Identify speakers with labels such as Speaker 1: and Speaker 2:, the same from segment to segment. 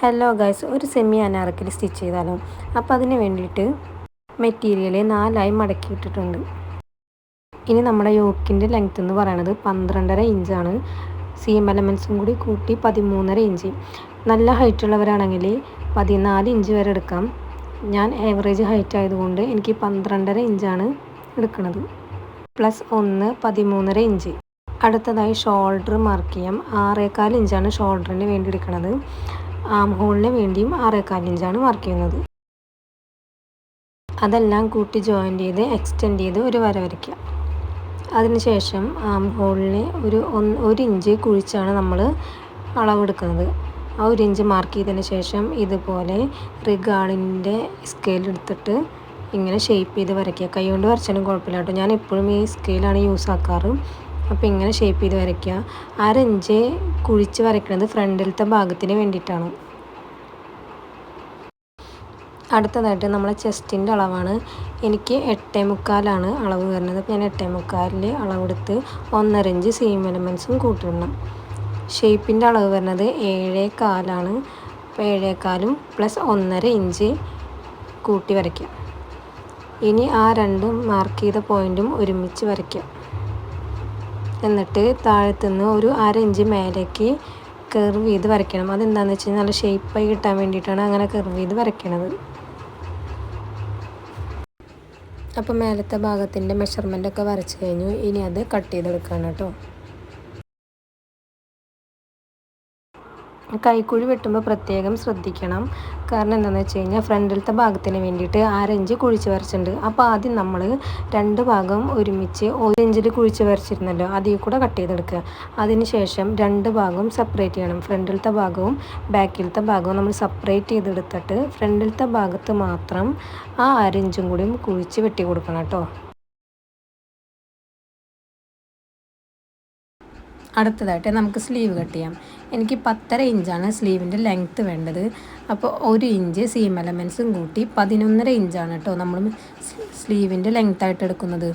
Speaker 1: Hello guys, ഒരു semi Anarkali stitch ചെയ്താലോ? അപ്പോൾ അതിന് വേണ്ടിയിട്ട് മെറ്റീരിയൽ 4ആയി മടക്കിയിട്ടിട്ടുണ്ട്. ഇനി നമ്മുടെ യോക്കിൻ്റെ ലെങ്ത്ത് എന്ന് പറയുന്നത് 12.5 ഇഞ്ചാണ്. സീം എലമെൻസും കൂടി കൂട്ടി 13.5 ഇഞ്ച്. നല്ല ഹൈറ്റ് ഉള്ളവരാണെങ്കിൽ 14 ഇഞ്ച് വരെ എടുക്കാം. ഞാൻ ആവറേജ് ഹൈറ്റ് ആയതുകൊണ്ട് എനിക്ക് 12.5 ഇഞ്ചാണ് എടുക്കുന്നത്. Plus 1 13.5 inch. അടുത്തതായി ഷോൾഡർ മാർക്ക് ചെയ്യാം. 6.25 ഇഞ്ചാണ് ഷോൾഡറിന് വേണ്ടി എടുക്കുന്നത്. ആം ഹോളിന് വേണ്ടിയും 6.25 ഇഞ്ചാണ് മാർക്ക് ചെയ്യുന്നത്. അതെല്ലാം കൂട്ടി ജോയിൻ്റ് ചെയ്ത് എക്സ്റ്റെൻഡ് ചെയ്ത് ഒരു വര വരയ്ക്കുക. അതിനുശേഷം ആം ഹോളിന് ഒരു ഇഞ്ച് കുഴിച്ചാണ് നമ്മൾ അളവെടുക്കുന്നത്. ആ 1 ഇഞ്ച് മാർക്ക് ചെയ്തതിന് ശേഷം ഇതുപോലെ റിഗാർഡിൻ്റെ സ്കെയിൽ എടുത്തിട്ട് ഇങ്ങനെ ഷേപ്പ് ചെയ്ത് വരയ്ക്കുക. കൈ കൊണ്ട് വരച്ചാലും കുഴപ്പമില്ല കേട്ടോ. ഞാൻ എപ്പോഴും ഈ സ്കെയിലാണ് യൂസ് ആക്കാറ്. അപ്പോൾ ഇങ്ങനെ ഷേപ്പ് ചെയ്ത് വരയ്ക്കുക. 1/2 ഇഞ്ച് കുഴിച്ച് വരയ്ക്കുന്നത് ഫ്രണ്ടിലത്തെ ഭാഗത്തിന് വേണ്ടിയിട്ടാണ്. അടുത്തതായിട്ട് നമ്മളെ ചെസ്റ്റിൻ്റെ അളവാണ്. എനിക്ക് 8.25 അളവ് വരുന്നത്. അപ്പോൾ ഞാൻ 8.25 അളവെടുത്ത് 1.5 ഇഞ്ച് സീം എലമെൻസും കൂട്ടിയിടണം. ഷേപ്പിൻ്റെ അളവ് വരുന്നത് 7.25. അപ്പോൾ 7.25 പ്ലസ് 1.5 ഇഞ്ച് കൂട്ടി വരയ്ക്കുക. ഇനി ആ രണ്ടും മാർക്ക് ചെയ്ത പോയിൻറ്റും ഒരുമിച്ച് വരയ്ക്കുക. എന്നിട്ട് താഴത്തുനിന്ന് ഒരു 1/2 ഇഞ്ച് മേലേക്ക് കർവ് ചെയ്ത് വരയ്ക്കണം. അതെന്താണെന്ന് വെച്ച് കഴിഞ്ഞാൽ നല്ല ഷേപ്പായി കിട്ടാൻ വേണ്ടിയിട്ടാണ് അങ്ങനെ കർവ് ചെയ്ത് വരയ്ക്കണത്. അപ്പോൾ മേലത്തെ ഭാഗത്തിൻ്റെ മെഷർമെൻറ്റൊക്കെ വരച്ച് കഴിഞ്ഞു. ഇനി അത് കട്ട് ചെയ്തെടുക്കണം കേട്ടോ. കൈക്കുഴി വെട്ടുമ്പോൾ പ്രത്യേകം ശ്രദ്ധിക്കണം. കാരണം എന്താണെന്ന് വെച്ച് കഴിഞ്ഞാൽ ഫ്രണ്ടിലത്തെ ഭാഗത്തിന് വേണ്ടിയിട്ട് 1/2 ഇഞ്ച് കുഴിച്ച് വരച്ചിട്ടുണ്ട്. അപ്പോൾ ആദ്യം നമ്മൾ 2 ഭാഗം ഒരുമിച്ച് 1 ഇഞ്ചിൽ കുഴിച്ച് വരച്ചിരുന്നല്ലോ, അതിൽ കൂടെ കട്ട് ചെയ്തെടുക്കുക. അതിന് ശേഷം 2 ഭാഗവും സെപ്പറേറ്റ് ചെയ്യണം. ഫ്രണ്ടിലത്തെ ഭാഗവും ബാക്കിലത്തെ ഭാഗവും നമ്മൾ സെപ്പറേറ്റ് ചെയ്തെടുത്തിട്ട് ഫ്രണ്ടിലത്തെ ഭാഗത്ത് മാത്രം ആ 1/2 ഇഞ്ചും കൂടിയും കുഴിച്ച് വെട്ടി കൊടുക്കണം കേട്ടോ. അടുത്തതായിട്ട് നമുക്ക് സ്ലീവ് കട്ട് ചെയ്യാം. എനിക്ക് 10.5 ഇഞ്ചാണ് സ്ലീവിൻ്റെ ലെങ്ത്ത് വേണ്ടത്. അപ്പോൾ 1 ഇഞ്ച് സീം എലമെൻസും കൂട്ടി 11.5 ഇഞ്ചാണ് കേട്ടോ നമ്മൾ സ്ലീവിൻ്റെ ലെങ്ത്തായിട്ട് എടുക്കുന്നത്.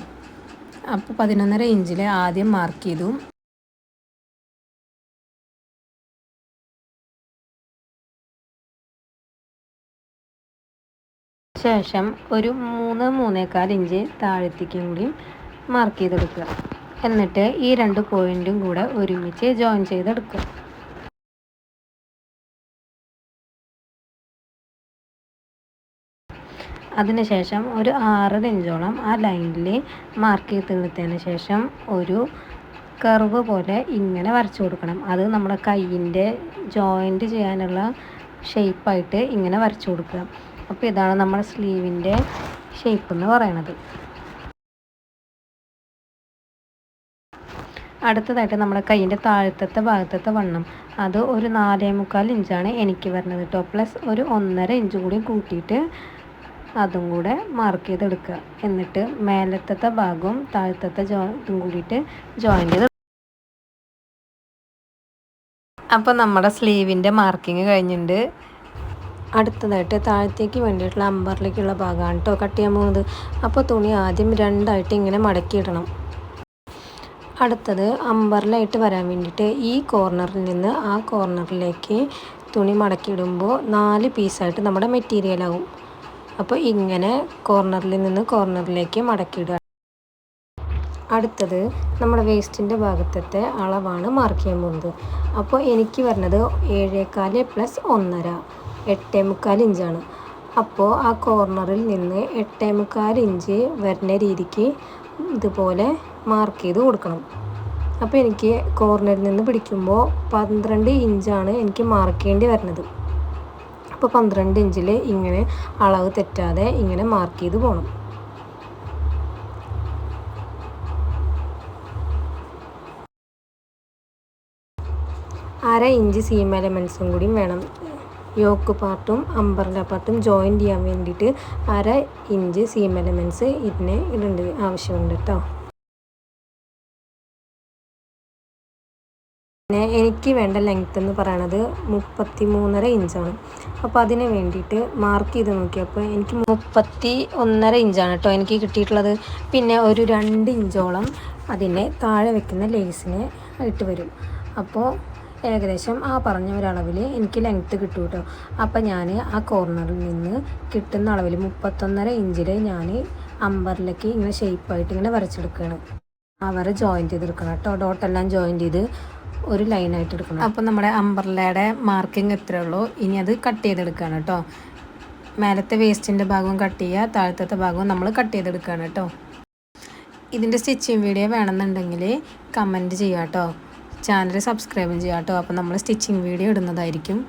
Speaker 1: അപ്പോൾ 11.5 ഇഞ്ചിൽ ആദ്യം മാർക്ക് ചെയ്തു. ശേഷം ഒരു 3-3.25 ഇഞ്ച് താഴത്തേക്കും കൂടി മാർക്ക് ചെയ്തെടുക്കുക. എന്നിട്ട് ഈ 2 പോയിൻറ്റും കൂടെ ഒരുമിച്ച് ജോയിൻ ചെയ്തെടുക്കുക. അതിനുശേഷം ഒരു 6 ഇഞ്ചോളം ആ ലൈനിൽ മാർക്ക് ചെയ്തെടുത്തതിന് ശേഷം ഒരു കർവ് പോലെ ഇങ്ങനെ വരച്ചു കൊടുക്കണം. അത് നമ്മുടെ കൈയിൻ്റെ ജോയിൻറ്റ് ചെയ്യാനുള്ള ഷേപ്പായിട്ട് ഇങ്ങനെ വരച്ചു കൊടുക്കുക. അപ്പോൾ ഇതാണ് നമ്മുടെ സ്ലീവിൻ്റെ ഷേപ്പ് എന്ന് പറയണത്. അടുത്തതായിട്ട് നമ്മുടെ കൈയിൻ്റെ താഴത്തെ ഭാഗത്തെ വണ്ണം അത് ഒരു 4.25 ഇഞ്ചാണ് എനിക്ക് വരുന്നത് കേട്ടോ. പ്ലസ് ഒരു 1.5 ഇഞ്ച് കൂടി കൂട്ടിയിട്ട് അതും കൂടെ മാർക്ക് ചെയ്തെടുക്കുക. എന്നിട്ട് മേലത്തെ ഭാഗവും താഴത്തെ ഇതും കൂടിയിട്ട് ജോയിൻ ചെയ്ത്. അപ്പോൾ നമ്മുടെ സ്ലീവിൻ്റെ മാർക്കിങ് കഴിഞ്ഞിട്ടുണ്ട്. അടുത്തതായിട്ട് താഴത്തേക്ക് വേണ്ടിയിട്ടുള്ള അമ്പറിലേക്കുള്ള ഭാഗമാണ് കേട്ടോ കട്ട് ചെയ്യാൻ പോകുന്നത്. അപ്പോൾ തുണി ആദ്യം 2ആയിട്ട് ഇങ്ങനെ മടക്കിയിടണം. അടുത്തത് അമ്പറിലായിട്ട് വരാൻ വേണ്ടിയിട്ട് ഈ കോർണറിൽ നിന്ന് ആ കോർണറിലേക്ക് തുണി മടക്കിയിടുമ്പോൾ 4 പീസായിട്ട് നമ്മുടെ മെറ്റീരിയലാവും. അപ്പോൾ ഇങ്ങനെ കോർണറിൽ നിന്ന് കോർണറിലേക്ക് മടക്കിയിടുക. അടുത്തത് നമ്മുടെ വേസ്റ്റിൻ്റെ ഭാഗത്തെ അളവാണ് മാർക്ക് ചെയ്യാൻ പോകുന്നത്. അപ്പോൾ എനിക്ക് വരുന്നത് 7.25 പ്ലസ് 1.5 8.25 ഇഞ്ചാണ്. അപ്പോൾ ആ കോർണറിൽ നിന്ന് 8.25 ഇഞ്ച് വരുന്ന രീതിക്ക് ഇതുപോലെ മാർക്ക് ചെയ്ത് കൊടുക്കണം. അപ്പോൾ എനിക്ക് കോർണറിൽ നിന്ന് പിടിക്കുമ്പോൾ 12 ഇഞ്ചാണ് എനിക്ക് മാർക്ക് ചെയ്യേണ്ടി വരുന്നത്. അപ്പോൾ 12 ഇഞ്ചിൽ ഇങ്ങനെ അളവ് തെറ്റാതെ ഇങ്ങനെ മാർക്ക് ചെയ്ത് പോകണം. അര ഇഞ്ച് സീം എലമെൻസും കൂടിയും വേണം. യോക്ക് പാർട്ടും അമ്പർല പാർട്ടും ജോയിൻ ചെയ്യാൻ വേണ്ടിയിട്ട് 1/2 ഇഞ്ച് സീം എലമെൻസ് ഇടേണ്ട ആവശ്യമുണ്ട് കേട്ടോ. പിന്നെ എനിക്ക് വേണ്ട ലെങ്ത്ത് എന്ന് പറയണത് 33.5 ഇഞ്ചാണ്. അപ്പോൾ അതിന് വേണ്ടിയിട്ട് മാർക്ക് ചെയ്ത് നോക്കിയപ്പോൾ എനിക്ക് 31.5 ഇഞ്ചാണ് കേട്ടോ എനിക്ക് കിട്ടിയിട്ടുള്ളത്. പിന്നെ ഒരു 2 ഇഞ്ചോളം അതിനെ താഴെ വെക്കുന്ന ലേസിന് ഇട്ട് വരും. അപ്പോൾ ഏകദേശം ആ പറഞ്ഞ ഒരളവിൽ എനിക്ക് ലെങ്ത്ത് കിട്ടും കേട്ടോ. അപ്പം ഞാൻ ആ കോർണറിൽ നിന്ന് കിട്ടുന്ന അളവിൽ 31.5 ഇഞ്ചിൽ ഞാൻ അമ്പറിലേക്ക് ഇങ്ങനെ ഷേപ്പായിട്ട് ഇങ്ങനെ വരച്ചെടുക്കുകയാണ്. അവർ ജോയിൻറ്റ് ചെയ്തെടുക്കണം കേട്ടോ. ഡോട്ടെല്ലാം ജോയിൻറ്റ് ചെയ്ത് ഒരു ലൈനായിട്ട് എടുക്കണം. അപ്പോൾ നമ്മുടെ അമ്പർലയുടെ മാർക്കിങ് എത്രയേ ഉള്ളൂ. ഇനി അത് കട്ട് ചെയ്തെടുക്കുകയാണ് കേട്ടോ. മേലത്തെ വേസ്റ്റിൻ്റെ ഭാഗവും കട്ട് ചെയ്യുക, താഴത്തെ ഭാഗവും നമ്മൾ കട്ട് ചെയ്തെടുക്കുകയാണ് കേട്ടോ. ഇതിൻ്റെ സ്റ്റിച്ചിങ് വീഡിയോ വേണമെന്നുണ്ടെങ്കിൽ കമൻറ്റ് ചെയ്യാം കേട്ടോ. ചാനൽ സബ്സ്ക്രൈബും ചെയ്യാം കേട്ടോ. അപ്പോൾ നമ്മൾ സ്റ്റിച്ചിങ് വീഡിയോ ഇടുന്നതായിരിക്കും.